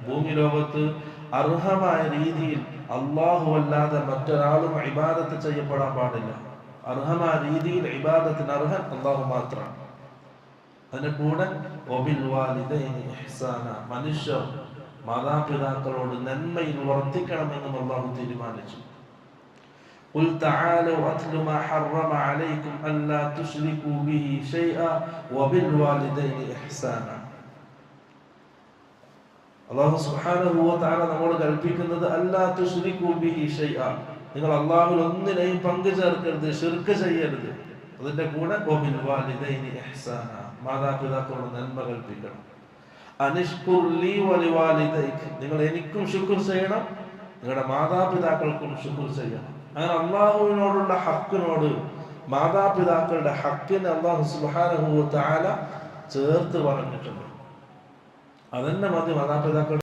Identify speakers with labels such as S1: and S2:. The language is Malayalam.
S1: ഭൂമി ലോകത്ത് അർഹമായ രീതിയിൽ അല്ലാഹു അല്ലാതെ മറ്റൊരാളും ഇബാദത്ത് ചെയ്യപ്പെടാൻ പാടില്ല. അർഹമായ രീതിയിൽ ഇബാദത്തിന് അർഹൻ അല്ലാഹു മാത്രമാണ്. അതിന്റെ കൂടെ വബിൽ വാലിദൈനി ഇഹ്സാന, മനുഷ്യർ മാതാപിതാക്കളോട് നന്മയിൽ വർത്തിക്കണമെന്നും അല്ലാഹു തീരുമാനിച്ചു. ഖുൽ തആലൂ അത്ലു മാ ഹറമ അലൈക്കും അല്ലാ തുശ്രികൂ ബിഹി ശൈഅ വബിൽ വാലിദൈനി ഇഹ്സാന. അല്ലാഹു സുബ്ഹാനഹു വ തആല നമ്മോട് കൽപ്പിക്കുന്നത് അല്ലാ തുശ്രികൂ ബിഹി ശൈഅ, നിങ്ങൾ അല്ലാഹുവിൽ ഒന്നിനെയും പങ്കു ചേർക്കരുത്, ശിർക്ക് ചെയ്യരുത്. അതിന്റെ കൂടെ വബിൽ വാലിദൈനി ഇഹ്സാന, മാതാപിതാക്കളോട് നന്മ കൽപ്പിക്കണം. അനിഷ്കുർ ലീ വലിവാലിദൈക, നിങ്ങൾ എനിക്കും ശുക്ർ ചെയ്യണം, നിങ്ങളുടെ മാതാപിതാക്കൾക്കും ശുക്ർ ചെയ്യണം. അങ്ങനെ അല്ലാഹുവിനോടുള്ള ഹക്കിനോട് മാതാപിതാക്കളുടെ ഹക്കിനെ അല്ലാഹു സുബ്ഹാനഹു വ തആല ചേർത്ത് പറഞ്ഞിട്ടുണ്ട്. അതന്നെ മതി മാതാപിതാക്കൾ